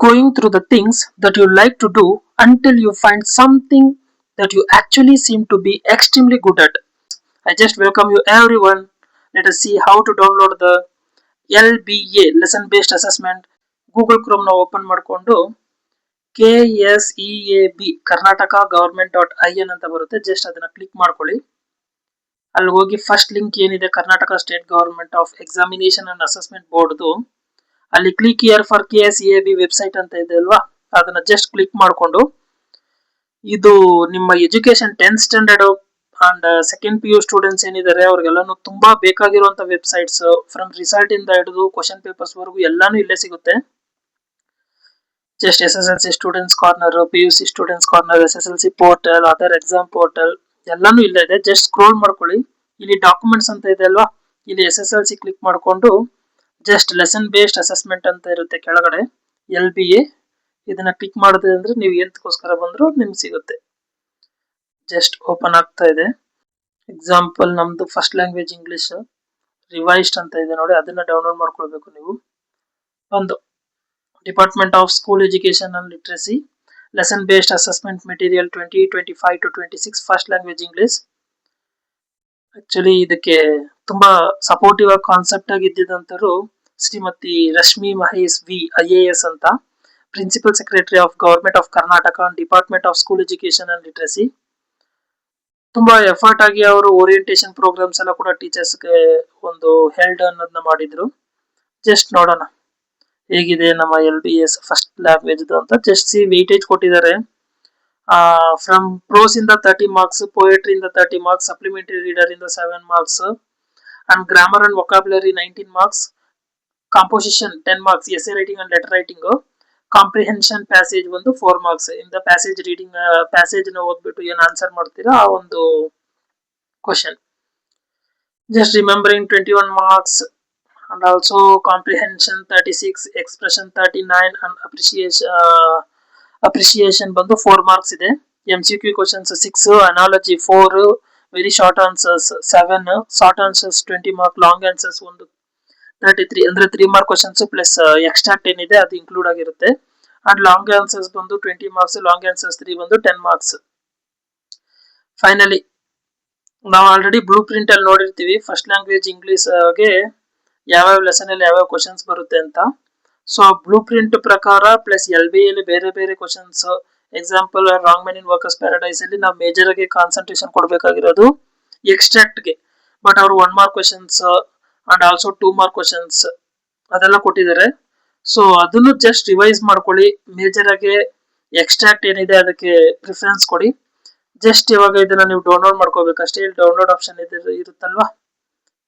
going through the things that you like to do until you find something that you actually seem to be extremely good at. I just welcome you everyone. Let us see how to download the LBA lesson based assessment. Google Chrome na open ಮಾಡಿಕೊಂಡು KSEAB Karnataka government .in ಅಂತ ಬರುತ್ತೆ. Just ಅದನ್ನ click ಮಾಡ್ಕೊಳ್ಳಿ. ಅಲ್ಲಿ ಹೋಗಿ first link ಏನಿದೆ Karnataka state government of examination and assessment ಬೋರ್ಡ್ದು, ಅಲ್ಲಿ click here for KSEAB website ಅಂತ ಇದೆ ಅಲ್ವಾ, ಅದನ್ನ ಜಸ್ಟ್ ಕ್ಲಿಕ್ ಮಾಡಿಕೊಂಡು ಇದು ನಿಮ್ಮ education 10th standard and second PU students ಏನಿದ್ದಾರೆ ಅವ್ರಿಗೆಲ್ಲಾನು ತುಂಬಾ ಬೇಕಾಗಿರುವಂತ ವೆಬ್ಸೈಟ್ಸ್, ಫ್ರಮ್ ರಿಸಲ್ಟ್ ಇಂದ ಹಿಡಿದು ಕ್ವಶನ್ ಪೇಪರ್ಸ್ ವರೆಗೂ ಎಲ್ಲಾನು ಇಲ್ಲೇ ಸಿಗುತ್ತೆ. Just SSLC students corner, PUC students corner, SSLC portal, other exam portal ಎಲ್ಲಾನು ಇಲ್ಲೇ ಇದೆ. ಜಸ್ಟ್ ಸ್ಕ್ರೋಲ್ ಮಾಡ್ಕೊಳ್ಳಿ. ಇಲ್ಲಿ ಡಾಕ್ಯುಮೆಂಟ್ಸ್ ಅಂತ ಇದೆ ಅಲ್ವಾ, ಇಲ್ಲಿ SSLC ಕ್ಲಿಕ್ ಮಾಡಿಕೊಂಡು ಜಸ್ಟ್ ಲೆಸನ್ ಬೇಸ್ಡ್ ಅಸೆಸ್ಮೆಂಟ್ ಅಂತ ಇರುತ್ತೆ ಕೆಳಗಡೆ LBA, ಇದನ್ನ ಕ್ಲಿಕ್ ಮಾಡಿದ್ರೆ ಅಂದ್ರೆ ನೀವು ಎಂತಕ್ಕೋಸ್ಕರ ಬಂದ್ರು ನಿಮ್ಗೆ ಸಿಗುತ್ತೆ. ಜಸ್ಟ್ ಓಪನ್ ಆಗ್ತಾ ಇದೆ. ಎಕ್ಸಾಂಪಲ್ ನಮ್ದು ಫಸ್ಟ್ ಲ್ಯಾಂಗ್ವೇಜ್ ಇಂಗ್ಲಿಷ್ ರಿವೈಸ್ಡ್ ಅಂತ ಇದೆ ನೋಡಿ, ಅದನ್ನ ಡೌನ್ಲೋಡ್ ಮಾಡ್ಕೊಳ್ಬೇಕು ನೀವು. ಒಂದು department of school education and literacy lesson based assessment material 2025 to 26 first language English. Actually ಇದಕ್ಕೆ ತುಂಬಾ ಸಪೋರ್ಟಿವ್ ಆಗಿ ಕಾನ್ಸೆಪ್ಟ್ ಆಗಿ ಇದ್ದಿದ್ದಂತರು ಶ್ರೀಮತಿ ರಶ್ಮಿ ಮಹೇಶ್ ವಿ IAS ಅಂತ, principal secretary of government of Karnataka department of school education and literacy. ತುಂಬಾ ಎಫರ್ಟ್ ಆಗಿ ಅವರು orientation programmes ಎಲ್ಲ ಕೂಡ ಟೀಚರ್ಸ್ಗೆ ಒಂದು ಹೆಲ್ಡ್ ಅನ್ನೋದನ್ನ ಮಾಡಿದ್ರು. ಜಸ್ಟ್ ನೋಡೋಣ ಹೇಗಿದೆ ನಮ್ಮ LBS ಫಸ್ಟ್ ಲ್ಯಾಂಗ್ವೇಜ್ ಅಂತ. ಜಸ್ಟ್ ಸಿ ವೆಯ್ಟೇಜ್ ಕೊಟ್ಟಿದ್ದಾರೆ. ಫ್ರಮ್ ಪ್ರೋಸ್ ಇಂದ 30 ಮಾರ್ಕ್ಸ್, ಪೋಯಟ್ರಿ ಇಂದ 30 ಮಾರ್ಕ್ಸ್, ಸಪ್ಲಿಮೆಂಟರಿ ರೀಡರ್ ಇಂದ 7 marks, and grammar and vocabulary 19 marks, composition 10 marks, essay writing and letter writing, comprehension passage ಒಂದು 4 ಮಾರ್ಕ್ಸ್. ಇಂದ ಪ್ಯಾಸೇಜ್ ರೀಡಿಂಗ್, ಪ್ಯಾಸೇಜ್ ನ ಓದ್ಬಿಟ್ಟು ಏನ್ answer ಮಾಡ್ತೀರಾ ಆ ಒಂದು question. Just remembering 21 marks, and also comprehension 36, expression 39, and appreciation ಬಂದು 4 marks ಇದೆ. MCQ questions 6, analogy 4, very short answers 7, short answers 20 mark, long answers ಒಂದು 33, ಅಂದ್ರೆ 3 ಮಾರ್ಕ್ ಕ್ವಶನ್ಸ್ ಪ್ಲಸ್ ಎಕ್ಸ್ಟ್ರಾಕ್ಟ್ ಏನಿದೆ ಅದು ಇನ್ಕ್ಲೂಡ್ ಆಗಿರುತ್ತೆ. ಅಂಡ್ ಲಾಂಗ್ ಆನ್ಸರ್ಸ್ ಬಂದು 20 ಮಾರ್ಕ್ಸ್, ಲಾಂಗ್ ಆನ್ಸರ್ಸ್ 3 ಬಂದು 10 marks. Finally ನಾವು ಆಲ್ರೆಡಿ ಬ್ಲೂ ಪ್ರಿಂಟ್ ಅಲ್ಲಿ ನೋಡಿರ್ತೀವಿ ಫಸ್ಟ್ ಲ್ಯಾಂಗ್ವೇಜ್ ಇಂಗ್ಲಿಷ್ ಗೆ ಯಾವ್ಯಾವ ಲೆಸನ್ ಅಲ್ಲಿ ಯಾವ್ಯಾವ ಕ್ವಶನ್ಸ್ ಬರುತ್ತೆ ಅಂತ. ಸೊ ಬ್ಲೂ ಪ್ರಿಂಟ್ ಪ್ರಕಾರ ಪ್ಲಸ್ LBA ಅಲ್ಲಿ ಬೇರೆ ಬೇರೆ questions, example wrong man in workers paradise ಅಲ್ಲಿ ನಾವು ಮೇಜರ್ ಆಗಿ ಕಾನ್ಸಂಟ್ರೇಷನ್ ಕೊಡಬೇಕಾಗಿರೋದು ಎಕ್ಸ್ಟ್ರಾಕ್ಟ್ ಗೆ, ಬಟ್ ಅವರು 1 mark questions and also 2 mark questions ಅದೆಲ್ಲ ಕೊಟ್ಟಿದ್ದಾರೆ. ಸೊ ಅದನ್ನು ಜಸ್ಟ್ ರಿವೈಸ್ ಮಾಡ್ಕೊಳ್ಳಿ. ಮೇಜರ್ ಆಗಿ ಎಕ್ಸ್ಟ್ರಾಕ್ಟ್ ಏನಿದೆ ಅದಕ್ಕೆ ಪ್ರಿಫರೆನ್ಸ್ ಕೊಡಿ. ಜಸ್ಟ್ ಇವಾಗ ಇದನ್ನ ನೀವು ಡೌನ್ಲೋಡ್ ಮಾಡ್ಕೋಬೇಕಷ್ಟೇ. ಇಲ್ಲಿ ಡೌನ್ಲೋಡ್ ಆಪ್ಷನ್ ಇರುತ್ತಲ್ವಾ,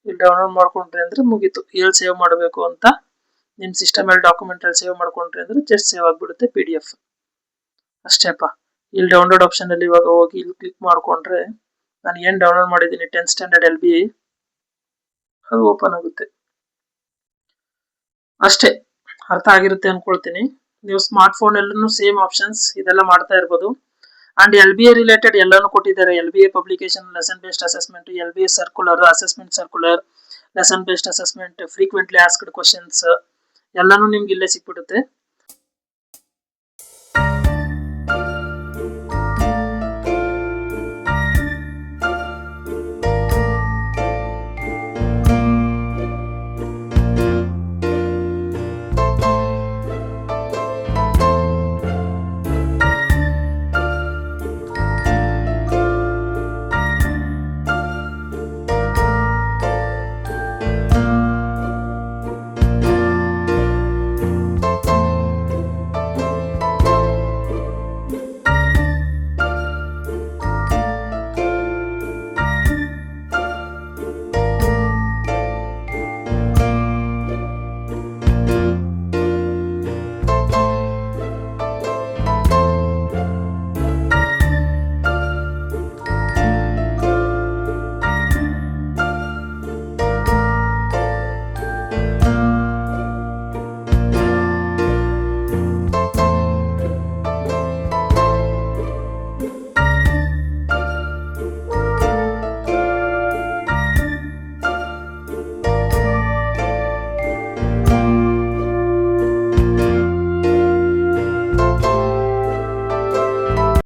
ಇಲ್ಲಿ ಡೌನ್ಲೋಡ್ ಮಾಡ್ಕೊಂಡ್ರಿ ಅಂದ್ರೆ ಮುಗೀತು. ಎಲ್ಲಿ ಸೇವ್ ಮಾಡಬೇಕು ಅಂತ ನಿಮ್ ಸಿಸ್ಟಮ್ ಅಲ್ಲಿ ಡಾಕ್ಯುಮೆಂಟ್ ಅಲ್ಲಿ ಸೇವ್ ಮಾಡ್ಕೊಂಡ್ರಿ ಅಂದ್ರೆ ಜಸ್ಟ್ ಸೇವ್ ಆಗ್ಬಿಡುತ್ತೆ PDF ಅಷ್ಟೇಪ್ಪ. ಇಲ್ಲಿ ಡೌನ್ಲೋಡ್ ಆಪ್ಷನ್ ಅಲ್ಲಿ ಇವಾಗ ಹೋಗಿ ಇಲ್ಲಿ ಕ್ಲಿಕ್ ಮಾಡ್ಕೊಂಡ್ರೆ ನಾನು ಏನ್ ಡೌನ್ಲೋಡ್ ಮಾಡಿದ್ದೀನಿ 10th ಸ್ಟ್ಯಾಂಡರ್ಡ್ LBA ಅದು ಓಪನ್ ಆಗುತ್ತೆ. ಅಷ್ಟೇ, ಅರ್ಥ ಆಗಿರುತ್ತೆ ಅನ್ಕೊಳ್ತೀನಿ. ನೀವು ಸ್ಮಾರ್ಟ್ ಫೋನ್ ಎಲ್ಲೂ ಸೇಮ್ ಆಪ್ಷನ್ಸ್ ಇದೆಲ್ಲ ಮಾಡ್ತಾ ಇರ್ಬೋದು. ಅಂಡ್ LBA ರಿಲೇಟೆಡ್ ಎಲ್ಲಾನು ಕೊಟ್ಟಿದ್ದಾರೆ. LBA publication, lesson based assessment, LBA circular, assessment circular, lesson based assessment, frequently asked questions ಎಲ್ಲಾನು ನಿಮ್ಗೆ ಇಲ್ಲೇ ಸಿಕ್ಬಿಡುತ್ತೆ.